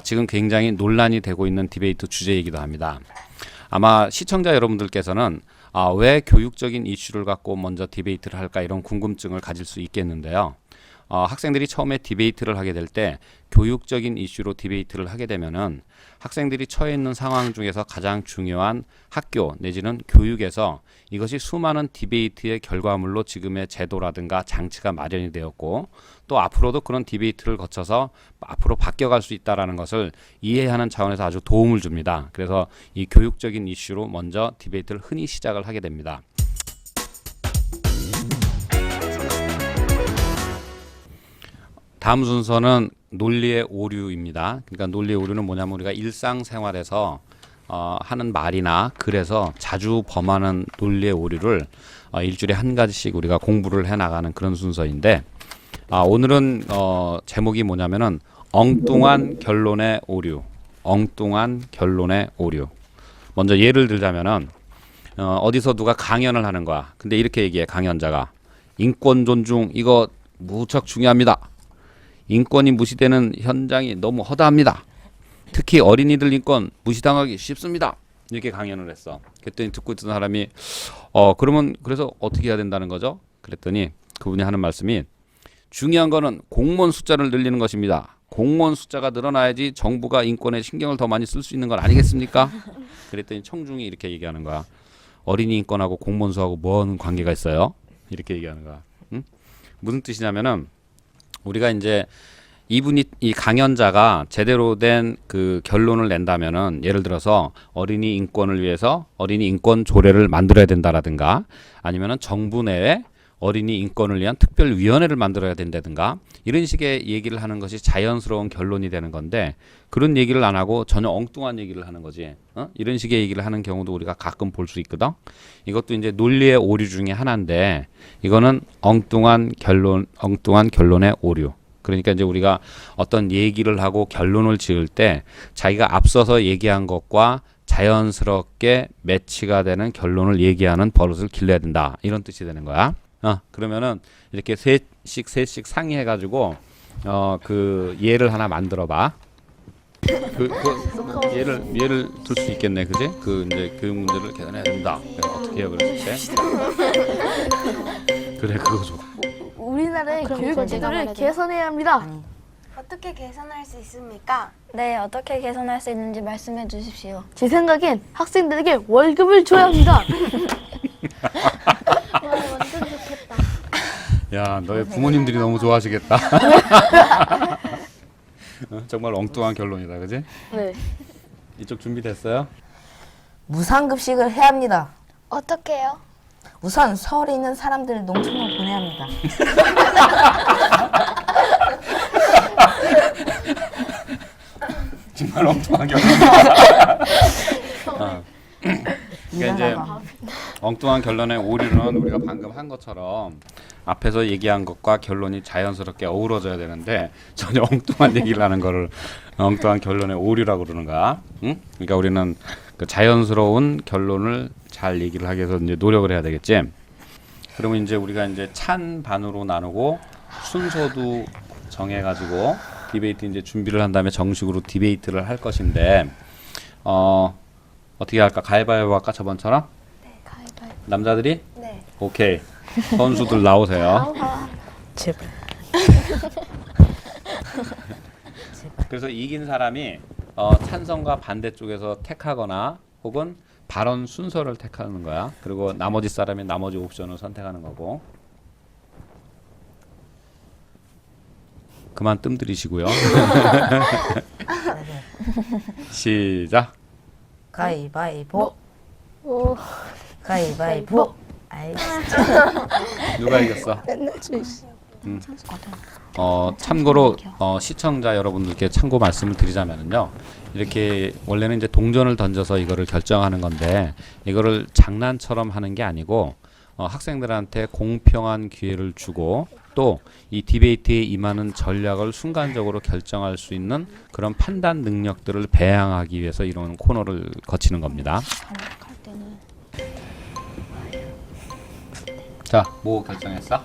지금 굉장히 논란이 되고 있는 디베이트 주제이기도 합니다. 아마 시청자 여러분들께서는 왜 교육적인 이슈를 갖고 먼저 디베이트를 할까 이런 궁금증을 가질 수 있겠는데요. 학생들이 처음에 디베이트를 하게 될 때 교육적인 이슈로 디베이트를 하게 되면은 학생들이 처해 있는 상황 중에서 가장 중요한 학교 내지는 교육에서 이것이 수많은 디베이트의 결과물로 지금의 제도라든가 장치가 마련이 되었고 또 앞으로도 그런 디베이트를 거쳐서 앞으로 바뀌어갈 수 있다는 것을 이해하는 차원에서 아주 도움을 줍니다. 그래서 이 교육적인 이슈로 먼저 디베이트를 흔히 시작을 하게 됩니다. 다음 순서는 논리의 오류입니다. 그러니까 논리의 오류는 뭐냐면 우리가 일상생활에서 하는 말이나 글에서 자주 범하는 논리의 오류를 일주일에 한 가지씩 우리가 공부를 해나가는 그런 순서인데 오늘은 제목이 뭐냐면은 엉뚱한 결론의 오류. 엉뚱한 결론의 오류. 먼저 예를 들자면은 어디서 누가 강연을 하는 거야. 근데 이렇게 얘기해 강연자가 인권 존중 이거 무척 중요합니다. 인권이 무시되는 현장이 너무 허다합니다. 특히 어린이들 인권 무시당하기 쉽습니다. 이렇게 강연을 했어. 그랬더니 듣고 있던 사람이 그러면 그래서 어떻게 해야 된다는 거죠? 그랬더니 그분이 하는 말씀이 중요한 거는 공무원 숫자를 늘리는 것입니다. 공무원 숫자가 늘어나야지 정부가 인권에 신경을 더 많이 쓸 수 있는 건 아니겠습니까? 그랬더니 청중이 이렇게 얘기하는 거야. 어린이 인권하고 공무원 수하고 뭔 관계가 있어요? 이렇게 얘기하는 거야. 응? 무슨 뜻이냐면은 우리가 이제 이분이 이 강연자가 제대로 된 그 결론을 낸다면은 예를 들어서 어린이 인권을 위해서 어린이 인권 조례를 만들어야 된다라든가 아니면은 정부 내에 어린이 인권을 위한 특별위원회를 만들어야 된다든가 이런 식의 얘기를 하는 것이 자연스러운 결론이 되는 건데 그런 얘기를 안 하고 전혀 엉뚱한 얘기를 하는 거지. 이런 식의 얘기를 하는 경우도 우리가 가끔 볼 수 있거든. 이것도 이제 논리의 오류 중에 하나인데 이거는 엉뚱한 결론의 오류. 그러니까 이제 우리가 어떤 얘기를 하고 결론을 지을 때 자기가 앞서서 얘기한 것과 자연스럽게 매치가 되는 결론을 얘기하는 버릇을 길러야 된다. 이런 뜻이 되는 거야. 그러면은 이렇게 셋씩 상의해가지고 그 예를 하나 만들어봐. 예를 들 수 있겠네, 그지? 그 이제 교육 문제를 개선해야 된다. 어떻게 해요, 그랬을 때? 그래, 그거 좋아. 우리나라의 교육 제도를 개선해야 합니다. 어떻게 개선할 수 있습니까? 네, 어떻게 개선할 수 있는지 말씀해 주십시오. 제 생각엔 학생들에게 월급을 줘야 합니다. 완전 좋겠다. 야, 너의 부모님들이 너무 좋아하시겠다. 정말 엉뚱한 결론이다, 그지? 네. 이쪽 준비됐어요? 무상급식을 해야 합니다. 어떻게요? 우선 서울에 있는 사람들을 농촌으로 보내야 합니다. 정말 엉뚱한 결론이다. 그러니까 이제 엉뚱한 결론의 오류는 우리가 방금 한 것처럼 앞에서 얘기한 것과 결론이 자연스럽게 어우러져야 되는데 전혀 엉뚱한 얘기를 하는 거를 엉뚱한 결론의 오류라고 그러는 거야. 응? 그러니까 우리는 그 자연스러운 결론을 잘 얘기를 하기 위해서 이제 노력을 해야 되겠지. 그러면 이제 우리가 이제 찬반으로 나누고 순서도 정해가지고 디베이트 이제 준비를 한 다음에 정식으로 디베이트를 할 것인데 어떻게 할까? 가위바위보 할까? 저번처럼? 네, 가위바위보. 남자들이? 네. 오케이. 선수들 나오세요. 제발. 그래서 이긴 사람이 찬성과 반대쪽에서 택하거나 혹은 발언 순서를 택하는 거야. 그리고 나머지 사람이 나머지 옵션을 선택하는 거고. 그만 뜸 들이시고요. 시작. 가위바위보. 오. 가위바위보. 아이, 누가 이겼어? 참고로 시청자 여러분들께 참고 말씀을 드리자면은요. 이렇게 원래는 이제 동전을 던져서 이거를 결정하는 건데 이거를 장난처럼 하는 게 아니고 학생들한테 공평한 기회를 주고 또 이 디베이트에 임하는 전략을 순간적으로 결정할 수 있는 그런 판단 능력들을 배양하기 위해서 이런 코너를 거치는 겁니다. 반복할 때는 자, 뭐 결정했어?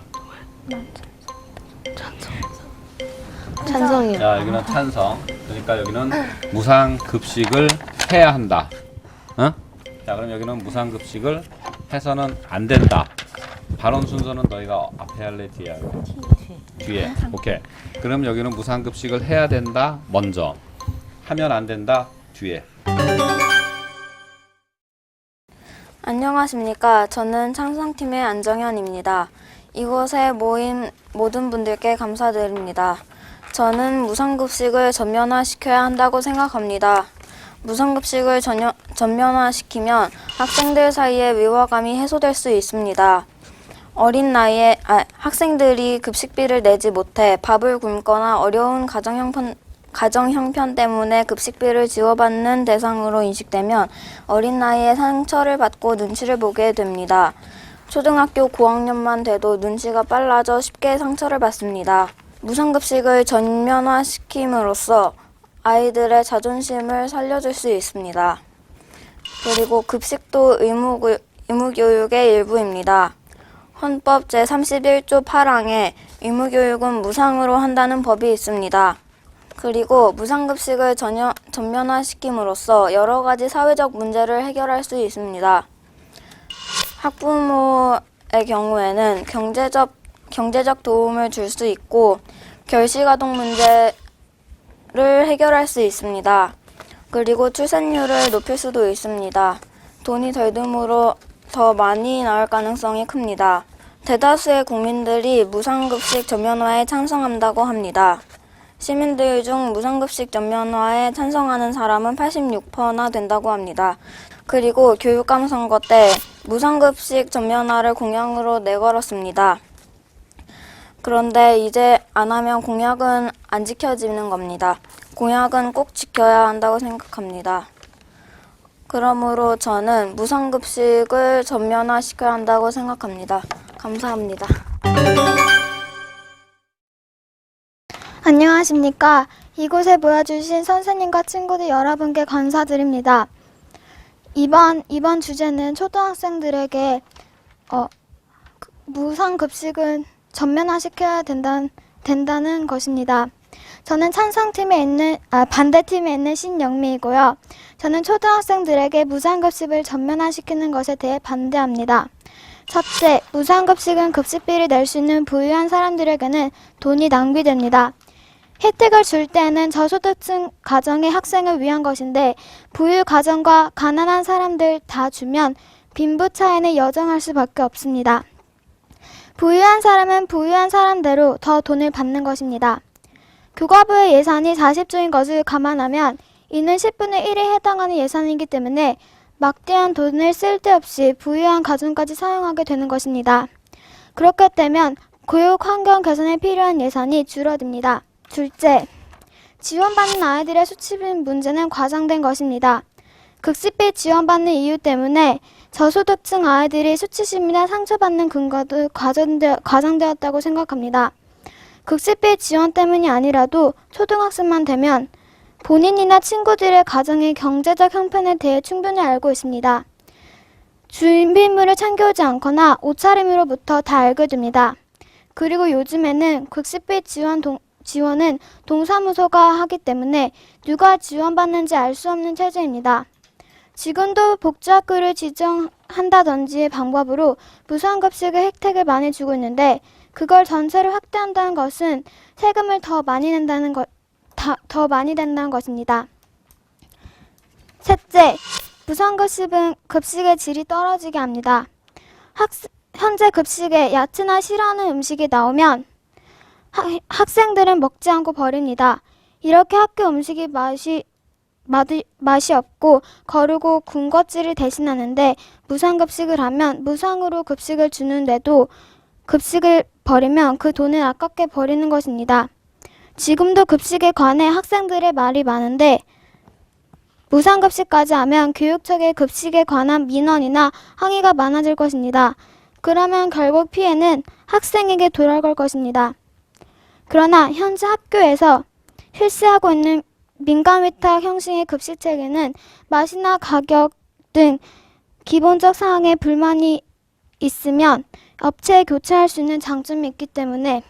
찬성이요. 자, 여기는 찬성. 그러니까 여기는 무상급식을 해야 한다. 어? 자, 그럼 여기는 무상급식을 해서는 안 된다. 발언 순서는 너희가 앞에 할래, 뒤에 할래? 뒤에. 오케이. 그럼 여기는 무상급식을 해야 된다. 먼저. 하면 안 된다. 뒤에. 안녕하십니까. 저는 창성팀의 안정현입니다. 이곳에 모인 모든 분들께 감사드립니다. 저는 무상급식을 전면화시켜야 한다고 생각합니다. 무상급식을 전면화시키면 학생들 사이의 위화감이 해소될 수 있습니다. 어린 나이에 학생들이 급식비를 내지 못해 밥을 굶거나 어려운 가정 형편 때문에 급식비를 지원받는 대상으로 인식되면 어린 나이에 상처를 받고 눈치를 보게 됩니다. 초등학교 고학년만 돼도 눈치가 빨라져 쉽게 상처를 받습니다. 무상급식을 전면화시킴으로써 아이들의 자존심을 살려줄 수 있습니다. 그리고 급식도 의무교육의 일부입니다. 헌법 제31조 8항에 의무교육은 무상으로 한다는 법이 있습니다. 그리고 무상급식을 전면화시킴으로써 여러 가지 사회적 문제를 해결할 수 있습니다. 학부모의 경우에는 경제적 도움을 줄 수 있고 결식아동 문제를 해결할 수 있습니다. 그리고 출산율을 높일 수도 있습니다. 돈이 덜 듦으로 더 많이 나올 가능성이 큽니다. 대다수의 국민들이 무상급식 전면화에 찬성한다고 합니다. 시민들 중 무상급식 전면화에 찬성하는 사람은 86%나 된다고 합니다. 그리고 교육감 선거 때 무상급식 전면화를 공약으로 내걸었습니다. 그런데 이제 안 하면 공약은 안 지켜지는 겁니다. 공약은 꼭 지켜야 한다고 생각합니다. 그러므로 저는 무상급식을 전면화시켜야 한다고 생각합니다. 감사합니다. 안녕하십니까. 이곳에 모여주신 선생님과 친구들 여러분께 감사드립니다. 이번 주제는 초등학생들에게 무상급식은 전면화시켜야 된다는 것입니다. 저는 반대팀에 있는 신영미이고요. 저는 초등학생들에게 무상급식을 전면화시키는 것에 대해 반대합니다. 첫째, 무상급식은 급식비를 낼 수 있는 부유한 사람들에게는 돈이 낭비됩니다. 혜택을 줄 때는 저소득층 가정의 학생을 위한 것인데 부유 가정과 가난한 사람들 다 주면 빈부 차이는 여전할 수밖에 없습니다. 부유한 사람은 부유한 사람대로 더 돈을 받는 것입니다. 교과부의 예산이 40조인 것을 감안하면 이는 10분의 1에 해당하는 예산이기 때문에 막대한 돈을 쓸데없이 부유한 가정까지 사용하게 되는 것입니다. 그렇게 되면 교육 환경 개선에 필요한 예산이 줄어듭니다. 둘째, 지원받는 아이들의 수치비 문제는 과장된 것입니다. 급식비 지원받는 이유 때문에 저소득층 아이들이 수치심이나 상처받는 근거도 과장되었다고 생각합니다. 급식비 지원 때문이 아니라도 초등학생만 되면 본인이나 친구들의 가정의 경제적 형편에 대해 충분히 알고 있습니다. 준비물을 챙겨오지 않거나 옷차림으로부터 다 알게 됩니다. 그리고 요즘에는 급식비 지원은 동사무소가 하기 때문에 누가 지원받는지 알 수 없는 체제입니다. 지금도 복지학교를 지정한다든지 방법으로 무상급식의 혜택을 많이 주고 있는데 그걸 전체를 확대한다는 것은 세금을 더 많이 낸다는 것입니다. 셋째, 무상급식은 급식의 질이 떨어지게 합니다. 현재 급식에 야채나 싫어하는 음식이 나오면 학생들은 먹지 않고 버립니다. 이렇게 학교 음식이 맛이 없고 거르고 군것질을 대신하는데 무상급식을 하면 무상으로 급식을 주는데도 급식을 버리면 그 돈을 아깝게 버리는 것입니다. 지금도 급식에 관해 학생들의 말이 많은데 무상급식까지 하면 교육청에 급식에 관한 민원이나 항의가 많아질 것입니다. 그러면 결국 피해는 학생에게 돌아갈 것입니다. 그러나 현재 학교에서 실시하고 있는 민간위탁 형식의 급식체계는 맛이나 가격 등 기본적 사항에 불만이 있으면 업체에 교체할 수 있는 장점이 있기 때문에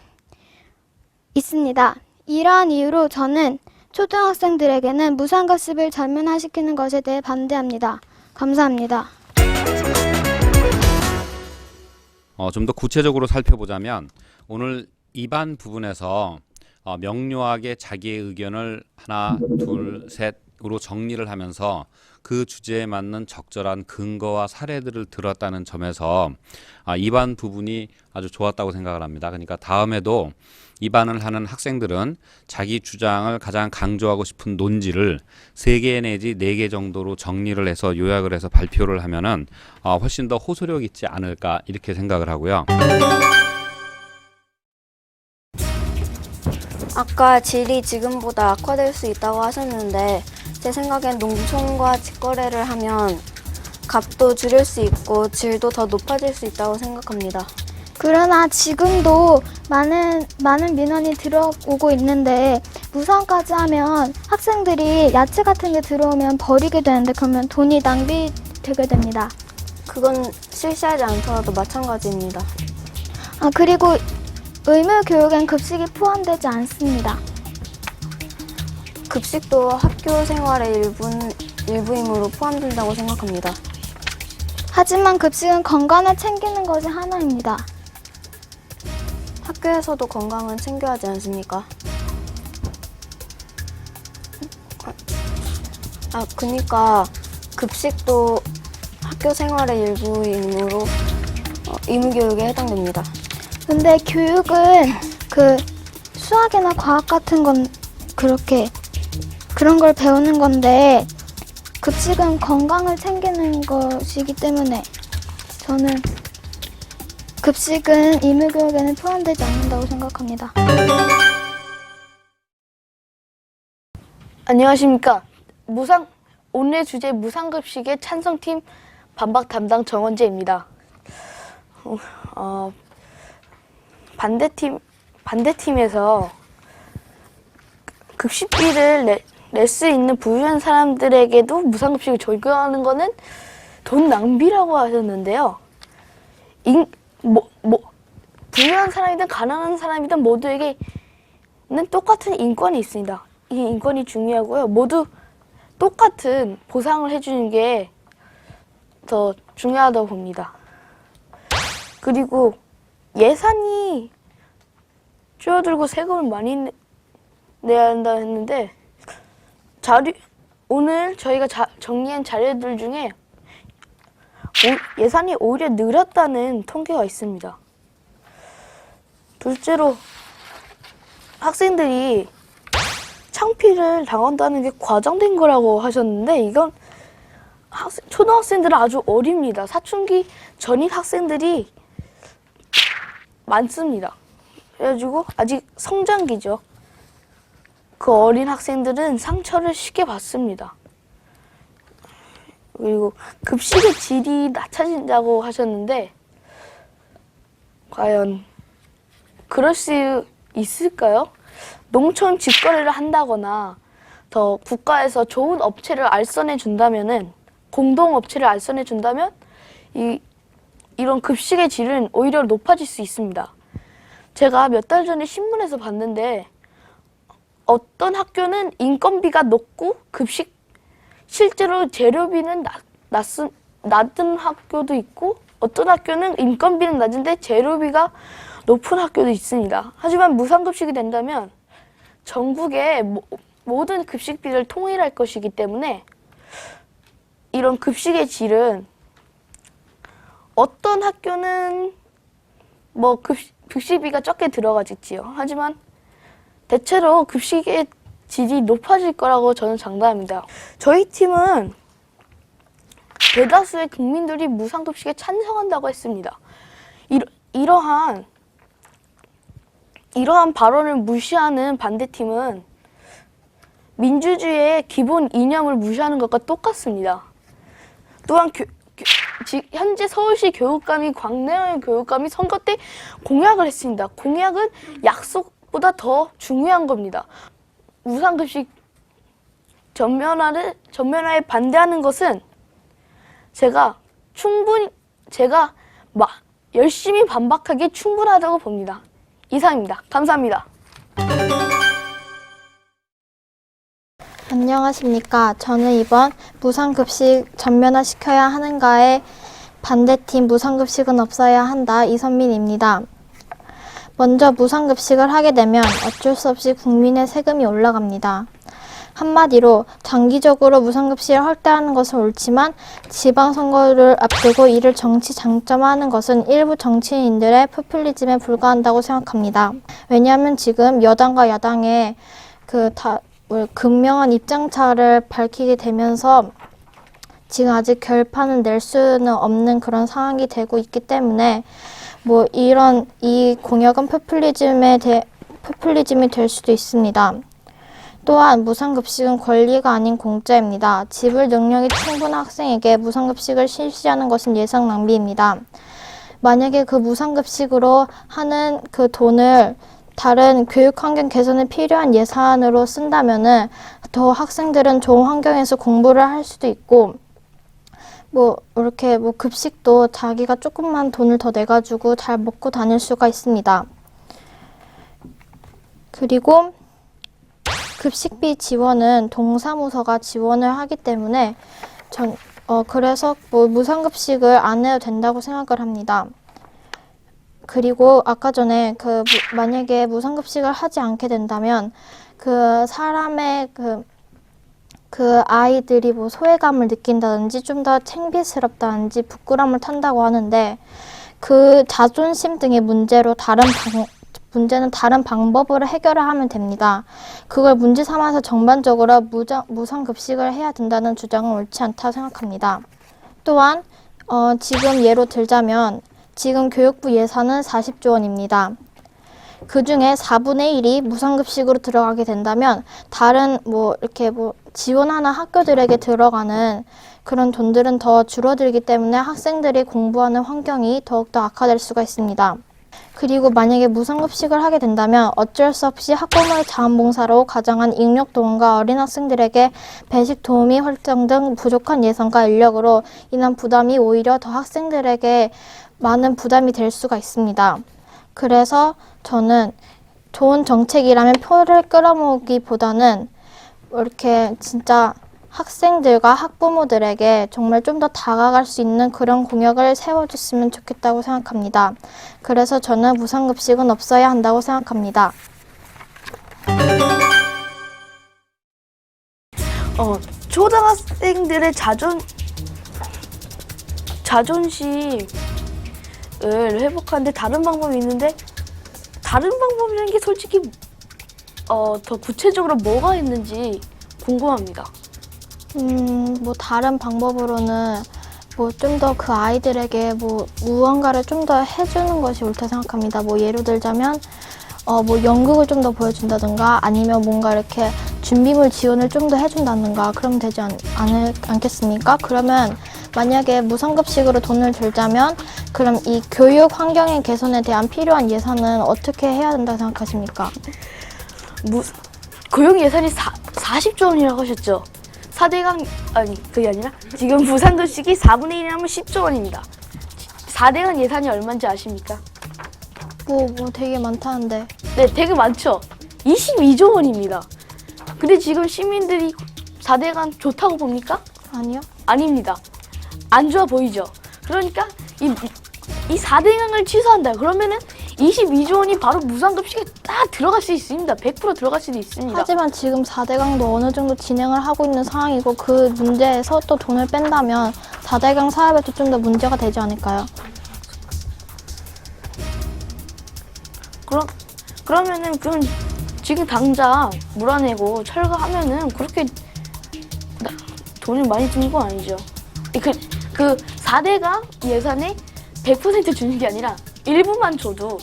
있습니다. 이러한 이유로 저는 초등학생들에게는 무상급식을 전면화시키는 것에 대해 반대합니다. 감사합니다. 좀 더 구체적으로 살펴보자면 오늘 2반 부분에서 명료하게 자기의 의견을 하나, 둘, 셋으로 정리를 하면서 그 주제에 맞는 적절한 근거와 사례들을 들었다는 점에서 2반 부분이 아주 좋았다고 생각을 합니다. 그러니까 다음에도 2반을 하는 학생들은 자기 주장을 가장 강조하고 싶은 논지를 3개 내지 4개 정도로 정리를 해서 요약을 해서 발표를 하면은 훨씬 더 호소력 있지 않을까 이렇게 생각을 하고요. 아까 질이 지금보다 악화될 수 있다고 하셨는데 제 생각엔 농촌과 직거래를 하면 값도 줄일 수 있고 질도 더 높아질 수 있다고 생각합니다. 그러나 지금도 많은 민원이 들어오고 있는데 무상까지 하면 학생들이 야채 같은 게 들어오면 버리게 되는데 그러면 돈이 낭비되게 됩니다. 그건 실시하지 않더라도 마찬가지입니다. 그리고 의무 교육엔 급식이 포함되지 않습니다. 급식도 학교 생활의 일부이므로 포함된다고 생각합니다. 하지만 급식은 건강을 챙기는 것이 하나입니다. 학교에서도 건강은 챙겨야 하지 않습니까? 그러니까 급식도 학교 생활의 일부이므로 의무교육에 해당됩니다. 근데 교육은 그 수학이나 과학 같은 건 그런 걸 배우는 건데 급식은 건강을 챙기는 것이기 때문에 저는 급식은 의무교육에는 포함되지 않는다고 생각합니다. 안녕하십니까. 오늘 주제 무상급식의 찬성팀 반박 담당 정원재입니다. 반대팀에서 급식비를 낼 수 있는 부유한 사람들에게도 무상급식을 적용하는 거는 돈 낭비라고 하셨는데요. 부유한 사람이든 가난한 사람이든 모두에게는 똑같은 인권이 있습니다. 이 인권이 중요하고요. 모두 똑같은 보상을 해주는 게 더 중요하다고 봅니다. 그리고 예산이 줄어들고 세금을 많이 내야 한다 했는데 오늘 저희가 정리한 자료들 중에 예산이 오히려 늘었다는 통계가 있습니다. 둘째로 학생들이 창피를 당한다는 게 과장된 거라고 하셨는데 이건 초등학생들은 아주 어립니다. 사춘기 전인 학생들이 많습니다. 그래가지고 아직 성장기죠. 그 어린 학생들은 상처를 쉽게 받습니다. 그리고 급식의 질이 낮아진다고 하셨는데 과연 그럴 수 있을까요? 농촌 직거래를 한다거나 더 국가에서 좋은 업체를 알선해 준다면은 공동업체를 알선해 준다면 이런 급식의 질은 오히려 높아질 수 있습니다. 제가 몇 달 전에 신문에서 봤는데 어떤 학교는 인건비가 높고 실제로 재료비는 낮은 학교도 있고 어떤 학교는 인건비는 낮은데 재료비가 높은 학교도 있습니다. 하지만 무상급식이 된다면 전국의 모든 급식비를 통일할 것이기 때문에 이런 급식의 질은 어떤 학교는 급식비가 적게 들어가겠지요. 하지만 대체로 급식의 질이 높아질 거라고 저는 장담합니다. 저희 팀은 대다수의 국민들이 무상급식에 찬성한다고 했습니다. 이러한 발언을 무시하는 반대팀은 민주주의의 기본 이념을 무시하는 것과 똑같습니다. 또한 현재 서울시 교육감이 광래의 교육감이 선거 때 공약을 했습니다. 공약은 약속보다 더 중요한 겁니다. 무상급식 전면화에 반대하는 것은 제가 열심히 반박하기에 충분하다고 봅니다. 이상입니다. 감사합니다. 안녕하십니까. 저는 이번 무상급식 전면화시켜야 하는가에 반대팀 무상급식은 없어야 한다 이선민입니다. 먼저 무상급식을 하게 되면 어쩔 수 없이 국민의 세금이 올라갑니다. 한마디로 장기적으로 무상급식을 확대하는 것은 옳지만 지방선거를 앞두고 이를 정치 장점화하는 것은 일부 정치인들의 포퓰리즘에 불과한다고 생각합니다. 왜냐하면 지금 여당과 야당의 극명한 입장차를 밝히게 되면서 지금 아직 결판을 낼 수는 없는 그런 상황이 되고 있기 때문에 뭐 이 공약은 포퓰리즘이 될 수도 있습니다. 또한 무상급식은 권리가 아닌 공짜입니다. 지불 능력이 충분한 학생에게 무상급식을 실시하는 것은 예산 낭비입니다. 만약에 그 무상급식으로 하는 그 돈을 다른 교육환경 개선에 필요한 예산으로 쓴다면은 더 학생들은 좋은 환경에서 공부를 할 수도 있고 이렇게 급식도 자기가 조금만 돈을 더 내가지고 잘 먹고 다닐 수가 있습니다. 그리고 급식비 지원은 동사무소가 지원을 하기 때문에 그래서 무상급식을 안 해도 된다고 생각을 합니다. 그리고 아까 전에 만약에 무상급식을 하지 않게 된다면 그 사람의 그 아이들이 소외감을 느낀다든지 좀 더 창피스럽다든지 부끄러움을 탄다고 하는데 그 자존심 등의 문제는 다른 방법으로 해결을 하면 됩니다. 그걸 문제 삼아서 전반적으로 무상급식을 해야 된다는 주장은 옳지 않다 생각합니다. 또한 지금 예로 들자면 지금 교육부 예산은 40조 원입니다. 그 중에 4분의 1이 무상급식으로 들어가게 된다면 다른 지원하는 학교들에게 들어가는 그런 돈들은 더 줄어들기 때문에 학생들이 공부하는 환경이 더욱더 악화될 수가 있습니다. 그리고 만약에 무상급식을 하게 된다면 어쩔 수 없이 학부모의 자원봉사로 가정한 잉여도원과 어린 학생들에게 배식 도우미 활동 등 부족한 예산과 인력으로 인한 부담이 오히려 더 학생들에게 많은 부담이 될 수가 있습니다. 그래서 저는 좋은 정책이라면 표를 끌어모으기보다는 이렇게 진짜 학생들과 학부모들에게 정말 좀 더 다가갈 수 있는 그런 공약을 세워줬으면 좋겠다고 생각합니다. 그래서 저는 무상급식은 없어야 한다고 생각합니다. 초등학생들의 자존심을 회복하는데 다른 방법이 있는데 다른 방법이라는 게 솔직히 더 구체적으로 뭐가 있는지 궁금합니다. 다른 방법으로는 좀 더 그 아이들에게 무언가를 좀 더 해주는 것이 옳다 생각합니다. 예로 들자면 연극을 좀 더 보여준다든가 아니면 뭔가 이렇게 준비물 지원을 좀 더 해준다든가 그러면 되지 않겠습니까? 그러면 만약에 무상급식으로 돈을 들자면 그럼 이 교육 환경의 개선에 대한 필요한 예산은 어떻게 해야 된다고 생각하십니까? 교육 예산이 40조 원이라고 하셨죠? 4대강 그게 아니라 지금 무상급식이 4분의 1이라면 10조 원입니다. 4대강 예산이 얼마인지 아십니까? 되게 많다는데. 네, 되게 많죠. 22조 원입니다. 근데 지금 시민들이 4대강 좋다고 봅니까? 아니요. 아닙니다. 안 좋아 보이죠? 그러니까 이 4대강을 취소한다. 그러면은 22조 원이 바로 무상급식에 딱 들어갈 수 있습니다. 100% 들어갈 수도 있습니다. 하지만 지금 4대강도 어느 정도 진행을 하고 있는 상황이고 그 문제에서 또 돈을 뺀다면 4대강 사업에도 좀 더 문제가 되지 않을까요? 그러면은 지금 당장 몰아내고 철거하면은 그렇게 돈을 많이 드는 건 아니죠. 그 4대강 예산에 100% 주는 게 아니라 일부만 줘도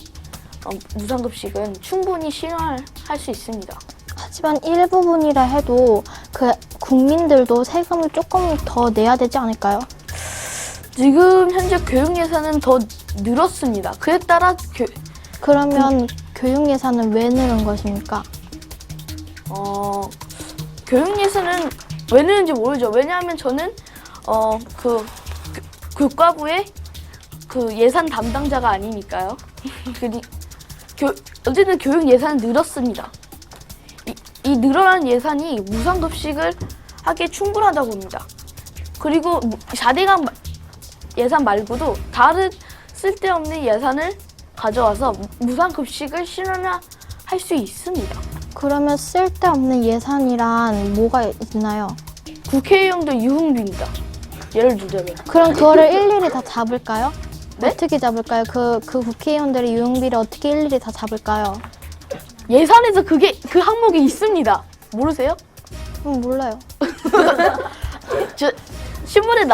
무상급식은 충분히 실현할 수 있습니다. 하지만 일부분이라 해도 그 국민들도 세금을 조금 더 내야 되지 않을까요? 지금 현재 교육 예산은 더 늘었습니다. 그에 따라 그러면 교육 예산은 왜 늘은 것입니까? 교육 예산은 왜 늘는지 모르죠. 왜냐하면 저는 교과부의 그 예산 담당자가 아니니까요. 어쨌든 교육 예산은 늘었습니다. 이 늘어난 예산이 무상급식을 하기에 충분하다고 봅니다. 그리고 4대강 예산 말고도 다른 쓸데없는 예산을 가져와서 무상급식을 실현할 수 있습니다. 그러면 쓸데없는 예산이란 뭐가 있나요? 국회의원들 유흥비입니다. 예를 들자면. 그럼 그거를 일일이 다 잡을까요? 네? 어떻게 잡을까요? 그 국회의원들의 유흥비를 어떻게 일일이 다 잡을까요? 예산에서 그 항목이 있습니다. 모르세요? 몰라요. 저 신문에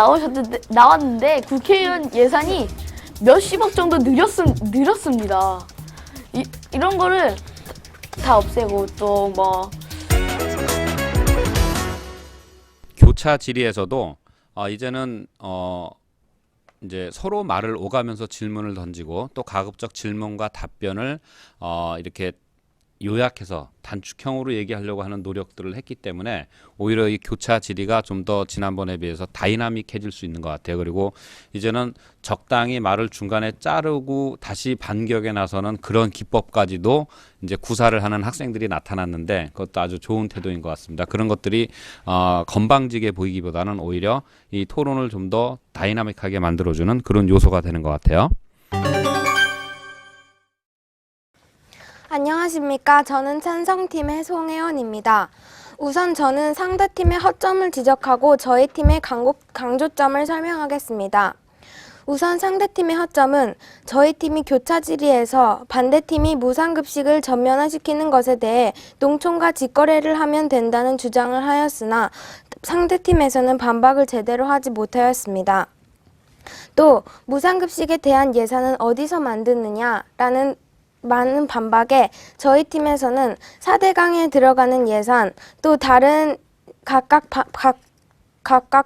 나왔는데 국회의원 예산이 몇십억 정도 늘었습니다. 이런 거를 다 없애고 또 뭐 교차 질의에서도 이제는 이제 서로 말을 오가면서 질문을 던지고 또 가급적 질문과 답변을 이렇게 요약해서 단축형으로 얘기하려고 하는 노력들을 했기 때문에 오히려 이 교차 질의가 좀 더 지난번에 비해서 다이나믹해질 수 있는 것 같아요. 그리고 이제는 적당히 말을 중간에 자르고 다시 반격에 나서는 그런 기법까지도 이제 구사를 하는 학생들이 나타났는데 그것도 아주 좋은 태도인 것 같습니다. 그런 것들이 건방지게 보이기보다는 오히려 이 토론을 좀 더 다이나믹하게 만들어주는 그런 요소가 되는 것 같아요. 안녕하십니까. 저는 찬성팀의 송혜원입니다. 우선 저는 상대팀의 허점을 지적하고 저희 팀의 강조점을 설명하겠습니다. 우선 상대팀의 허점은 저희 팀이 교차 질의에서 반대팀이 무상급식을 전면화시키는 것에 대해 농촌과 직거래를 하면 된다는 주장을 하였으나 상대팀에서는 반박을 제대로 하지 못하였습니다. 또 무상급식에 대한 예산은 어디서 만드느냐라는 많은 반박에 저희 팀에서는 4대강에 들어가는 예산, 또 다른 각각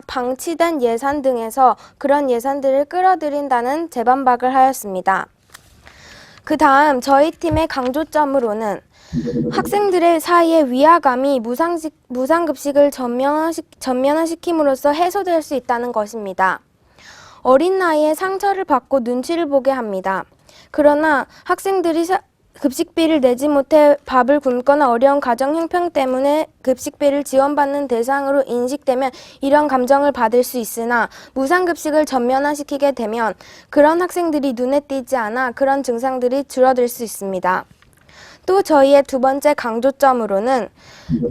방치된 예산 등에서 그런 예산들을 끌어들인다는 재반박을 하였습니다. 그 다음 저희 팀의 강조점으로는 학생들의 사이에 위화감이 무상급식을 전면화시킴으로써 해소될 수 있다는 것입니다. 어린 나이에 상처를 받고 눈치를 보게 합니다. 그러나 학생들이 급식비를 내지 못해 밥을 굶거나 어려운 가정 형편 때문에 급식비를 지원받는 대상으로 인식되면 이런 감정을 받을 수 있으나 무상급식을 전면화시키게 되면 그런 학생들이 눈에 띄지 않아 그런 증상들이 줄어들 수 있습니다. 또 저희의 두 번째 강조점으로는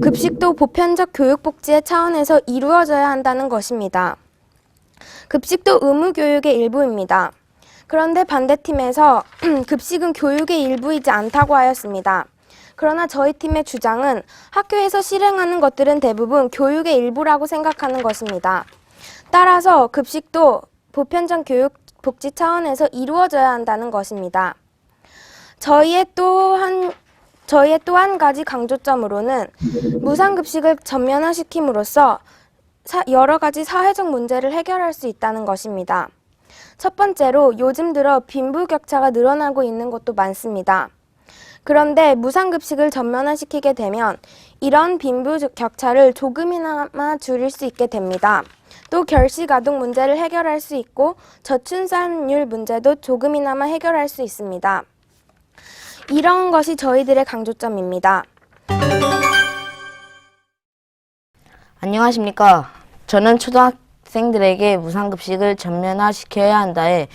급식도 보편적 교육복지의 차원에서 이루어져야 한다는 것입니다. 급식도 의무교육의 일부입니다. 그런데 반대팀에서 급식은 교육의 일부이지 않다고 하였습니다. 그러나 저희 팀의 주장은 학교에서 실행하는 것들은 대부분 교육의 일부라고 생각하는 것입니다. 따라서 급식도 보편적 교육 복지 차원에서 이루어져야 한다는 것입니다. 저희의 또 한 가지 강조점으로는 무상급식을 전면화시킴으로써 여러 가지 사회적 문제를 해결할 수 있다는 것입니다. 첫 번째로 요즘 들어 빈부격차가 늘어나고 있는 곳도 많습니다. 그런데 무상급식을 전면화시키게 되면 이런 빈부격차를 조금이나마 줄일 수 있게 됩니다. 또 결식아동 문제를 해결할 수 있고 저출산율 문제도 조금이나마 해결할 수 있습니다. 이런 것이 저희들의 강조점입니다. 안녕하십니까. 저는 초등학생들에게 무상급식을 전면화시켜야 한다에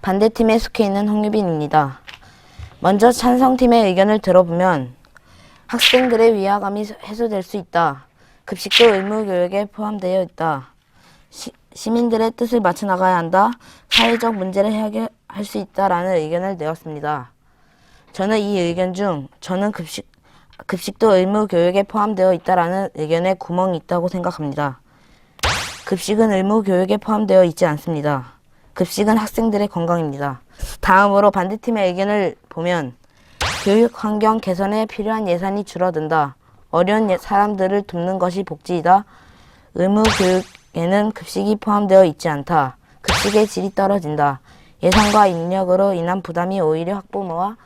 반대팀에 속해 있는 홍유빈입니다. 먼저 찬성팀의 의견을 들어보면 학생들의 위화감이 해소될 수 있다. 급식도 의무교육에 포함되어 있다. 시민들의 뜻을 맞춰 나가야 한다. 사회적 문제를 해결할 수 있다라는 의견을 내었습니다. 저는 이 의견 중 저는 급식도 의무교육에 포함되어 있다라는 의견에 구멍이 있다고 생각합니다. 급식은 의무교육에 포함되어 있지 않습니다. 급식은 학생들의 건강입니다. 다음으로 반대팀의 의견을 보면 교육 환경 개선에 필요한 예산이 줄어든다. 어려운 사람들을 돕는 것이 복지이다. 의무교육에는 급식이 포함되어 있지 않다. 급식의 질이 떨어진다. 예산과 인력으로 인한 부담이 오히려 학부모와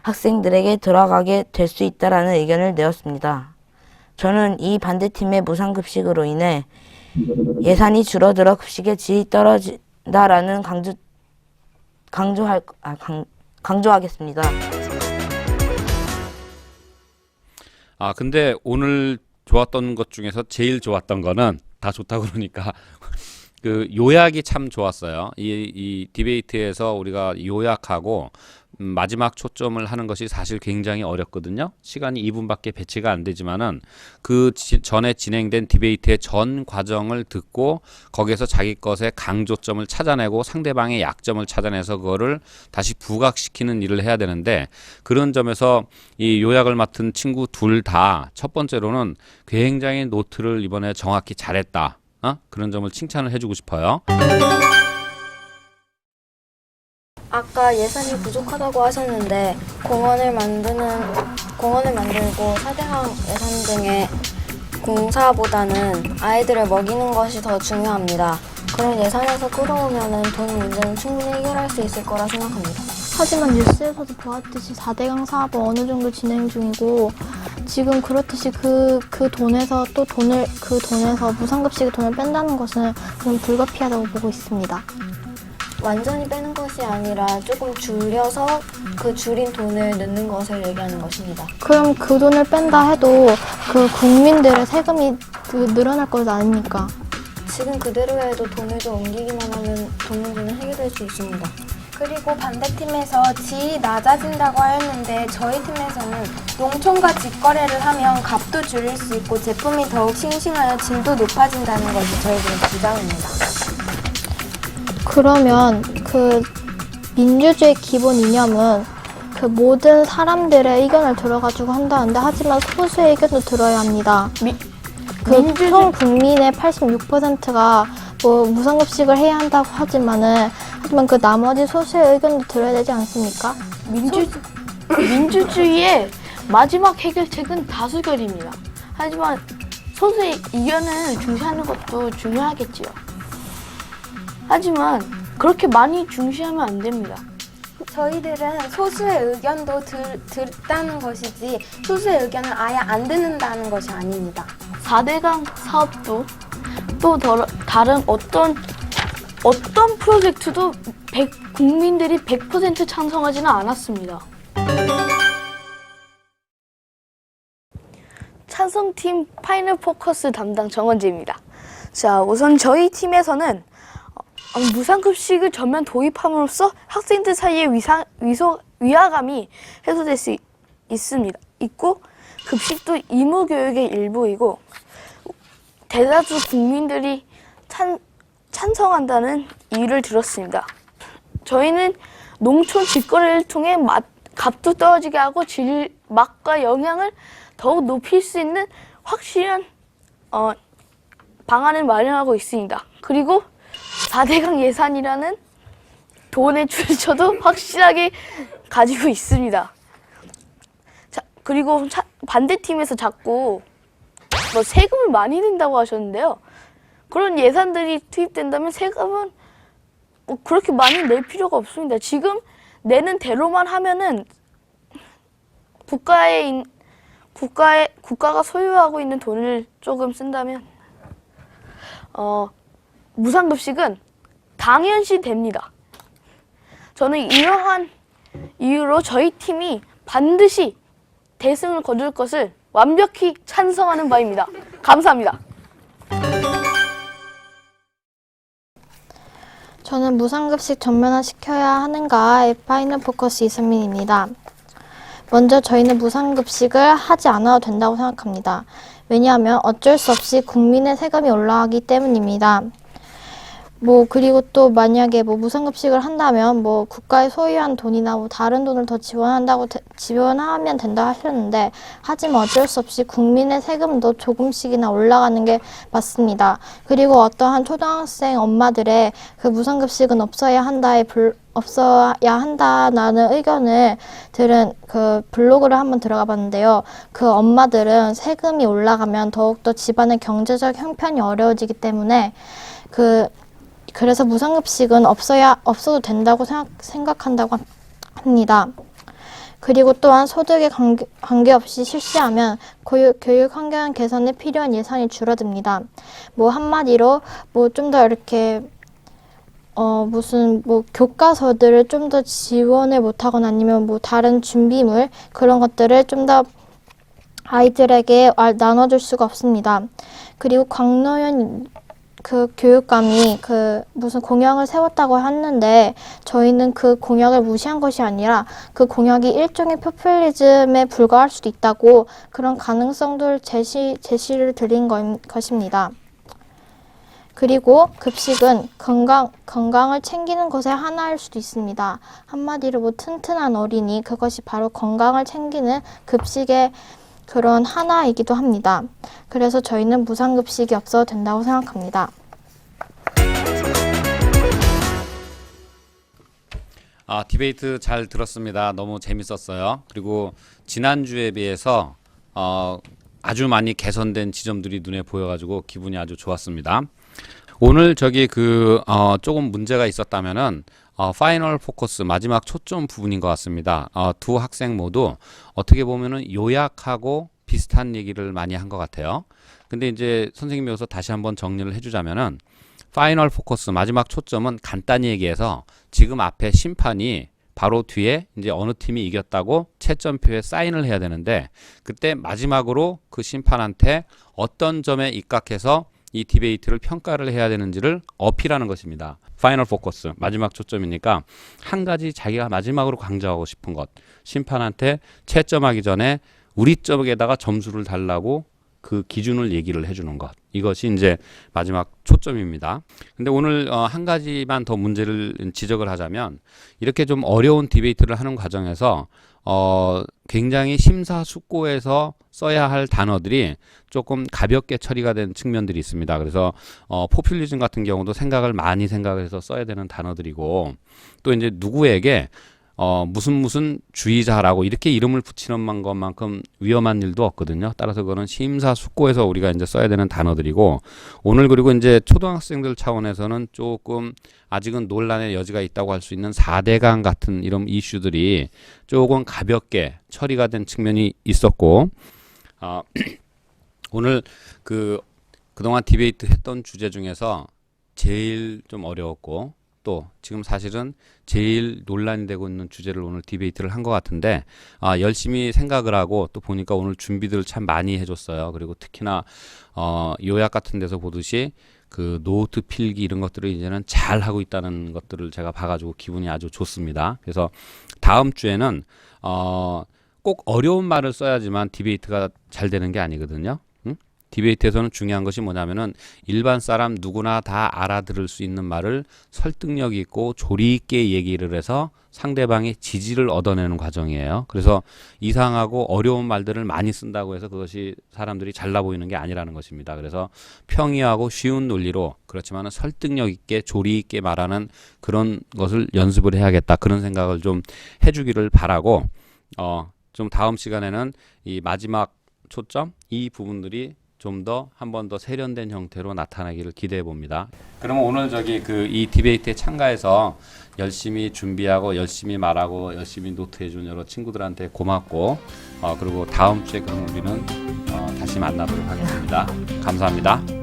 학생들에게 돌아가게 될 수 있다라는 의견을 내었습니다. 저는 이 반대팀의 무상급식으로 인해 예산이 줄어들어 급식의 질이 떨어진다라는 강조하겠습니다. 근데 오늘 좋았던 것 중에서 제일 좋았던 거는 다 좋다 그러니까 그 요약이 참 좋았어요. 이 디베이트에서 우리가 요약하고 마지막 초점을 하는 것이 사실 굉장히 어렵거든요. 시간이 2분밖에 배치가 안 되지만은 그 전에 진행된 디베이트의 전 과정을 듣고 거기에서 자기 것의 강조점을 찾아내고 상대방의 약점을 찾아내서 그거를 다시 부각시키는 일을 해야 되는데, 그런 점에서 이 요약을 맡은 친구 둘 다 첫 번째로는 굉장히 노트를 이번에 정확히 잘했다. 그런 점을 칭찬을 해주고 싶어요. 아까 예산이 부족하다고 하셨는데 공원을 만들고 4대강 예산 등의 공사보다는 아이들을 먹이는 것이 더 중요합니다. 그런 예산에서 끌어오면 돈 문제는 충분히 해결할 수 있을 거라 생각합니다. 하지만 뉴스에서도 보았듯이 4대강 사업은 어느 정도 진행 중이고 지금 그렇듯이 그 돈에서 무상급식의 돈을 뺀다는 것은 저는 불가피하다고 보고 있습니다. 완전히 빼는 것이 아니라 조금 줄여서 그 줄인 돈을 넣는 것을 얘기하는 것입니다. 그럼 그 돈을 뺀다 해도 그 국민들의 세금이 늘어날 것 아닙니까? 지금 그대로 해도 돈을 좀 옮기기만 하면 돈 문제는 해결될 수 있습니다. 그리고 반대팀에서 질이 낮아진다고 하였는데 저희 팀에서는 농촌과 직거래를 하면 값도 줄일 수 있고 제품이 더욱 싱싱하여 질도 높아진다는 것이 저희들의 주장입니다. 그러면 그 민주주의 기본 이념은 그 모든 사람들의 의견을 들어가지고 한다는데 하지만 소수의 의견도 들어야 합니다. 총 국민의 86%가 뭐 무상급식을 해야 한다고 하지만 그 나머지 소수의 의견도 들어야 되지 않습니까? 민주주의의 마지막 해결책은 다수결입니다. 하지만 소수의 의견을 중시하는 것도 중요하겠지요. 하지만 그렇게 많이 중시하면 안 됩니다. 저희들은 소수의 의견도 듣다는 것이지 소수의 의견을 아예 안 듣는다는 것이 아닙니다. 4대강 사업도 또 다른 어떤 프로젝트도 국민들이 100% 찬성하지는 않았습니다. 찬성팀 파이널 포커스 담당 정원재입니다. 자, 우선 저희 팀에서는 무상급식을 전면 도입함으로써 학생들 사이의 위화감이 해소될 수 있고 급식도 의무교육의 일부이고 대다수 국민들이 찬성한다는 이유를 들었습니다. 저희는 농촌 직거래를 통해 값도 떨어지게 하고 맛과 영양을 더욱 높일 수 있는 확실한 방안을 마련하고 있습니다. 그리고 4대강 예산이라는 돈의 출처도 확실하게 가지고 있습니다. 자, 그리고 반대팀에서 자꾸 뭐 세금을 많이 낸다고 하셨는데요. 그런 예산들이 투입된다면 세금은 뭐 그렇게 많이 낼 필요가 없습니다. 지금 내는 대로만 하면은 국가가 소유하고 있는 돈을 조금 쓴다면 무상급식은 당연시 됩니다. 저는 이러한 이유로 저희 팀이 반드시 대승을 거둘 것을 완벽히 찬성하는 바입니다. 감사합니다. 저는 무상급식 전면화시켜야 하는가의 파이널 포커스 이선민입니다. 먼저 저희는 무상급식을 하지 않아도 된다고 생각합니다. 왜냐하면 어쩔 수 없이 국민의 세금이 올라가기 때문입니다. 그리고 또 만약에 무상급식을 한다면 국가의 소유한 돈이나 다른 돈을 더 지원하면 된다 하셨는데, 하지만 어쩔 수 없이 국민의 세금도 조금씩이나 올라가는 게 맞습니다. 그리고 어떠한 초등학생 엄마들의 그 무상급식은 없어야 한다라는 의견을 들은 그 블로그를 한번 들어가 봤는데요. 그 엄마들은 세금이 올라가면 더욱더 집안의 경제적 형편이 어려워지기 때문에 그래서 무상급식은 없어도 된다고 생각한다고 합니다. 그리고 또한 소득에 관계없이 실시하면 교육 환경 개선에 필요한 예산이 줄어듭니다. 한마디로 좀 더 이렇게 교과서들을 좀 더 지원을 못하거나 아니면 다른 준비물 그런 것들을 좀 더 아이들에게 나눠줄 수가 없습니다. 그리고 광노현 그 교육감이 그 무슨 공약을 세웠다고 했는데 저희는 그 공약을 무시한 것이 아니라 그 공약이 일종의 포퓰리즘에 불과할 수도 있다고 그런 가능성들 제시를 드린 것입니다. 그리고 급식은 건강을 챙기는 것의 하나일 수도 있습니다. 한마디로 뭐 튼튼한 어린이, 그것이 바로 건강을 챙기는 급식의 그런 하나이기도 합니다. 그래서 저희는 무상급식이 없어도 된다고 생각합니다. 디베이트 잘 들었습니다. 너무 재밌었어요. 그리고 지난주에 비해서 아주 많이 개선된 지점들이 눈에 보여가지고 기분이 아주 좋았습니다. 오늘 조금 문제가 있었다면은 파이널 포커스 마지막 초점 부분인 것 같습니다. 두 학생 모두 어떻게 보면은 요약하고 비슷한 얘기를 많이 한 것 같아요. 근데 이제 선생님이 여기서 다시 한번 정리를 해주자면은 파이널 포커스 마지막 초점은 간단히 얘기해서 지금 앞에 심판이 바로 뒤에 이제 어느 팀이 이겼다고 채점표에 사인을 해야 되는데 그때 마지막으로 그 심판한테 어떤 점에 입각해서 이 디베이트를 평가를 해야 되는지를 어필하는 것입니다. 파이널 포커스 마지막 초점이니까 한 가지 자기가 마지막으로 강조하고 싶은 것, 심판한테 채점하기 전에 우리 쪽에다가 점수를 달라고 그 기준을 얘기를 해주는 것, 이것이 이제 마지막 초점입니다. 근데 오늘 한 가지만 더 문제를 지적을 하자면 이렇게 좀 어려운 디베이트를 하는 과정에서 굉장히 심사숙고해서 써야 할 단어들이 조금 가볍게 처리가 된 측면들이 있습니다. 그래서 포퓰리즘 같은 경우도 많이 생각해서 써야 되는 단어들이고 또 이제 누구에게 무슨 주의자라고 이렇게 이름을 붙이는 것만큼 위험한 일도 없거든요. 따라서 그거는 심사숙고해서 우리가 이제 써야 되는 단어들이고 오늘 그리고 이제 초등학생들 차원에서는 조금 아직은 논란의 여지가 있다고 할 수 있는 4대강 같은 이런 이슈들이 조금 가볍게 처리가 된 측면이 있었고 오늘 그동안 디베이트 했던 주제 중에서 제일 좀 어려웠고 또 지금 사실은 제일 논란이 되고 있는 주제를 오늘 디베이트를 한 것 같은데 열심히 생각을 하고 또 보니까 오늘 준비들 참 많이 해줬어요. 그리고 특히나 요약 같은 데서 보듯이 그 노트 필기 이런 것들을 이제는 잘 하고 있다는 것들을 제가 봐가지고 기분이 아주 좋습니다. 그래서 다음 주에는 꼭 어려운 말을 써야지만 디베이트가 잘 되는 게 아니거든요. 디베이트에서는 중요한 것이 뭐냐면은 일반 사람 누구나 다 알아들을 수 있는 말을 설득력 있고 조리 있게 얘기를 해서 상대방의 지지를 얻어내는 과정이에요. 그래서 이상하고 어려운 말들을 많이 쓴다고 해서 그것이 사람들이 잘나 보이는 게 아니라는 것입니다. 그래서 평이하고 쉬운 논리로 그렇지만은 설득력 있게 조리 있게 말하는 그런 것을 연습을 해야겠다. 그런 생각을 좀 해주기를 바라고 좀 다음 시간에는 이 마지막 초점 이 부분들이 좀 더 한 번 더 세련된 형태로 나타나기를 기대해 봅니다. 그러면 오늘 이 디베이트에 참가해서 열심히 준비하고 열심히 말하고 열심히 노트해 준 여러 친구들한테 고맙고 그리고 다음 주에 그럼 우리는 다시 만나도록 하겠습니다. 감사합니다.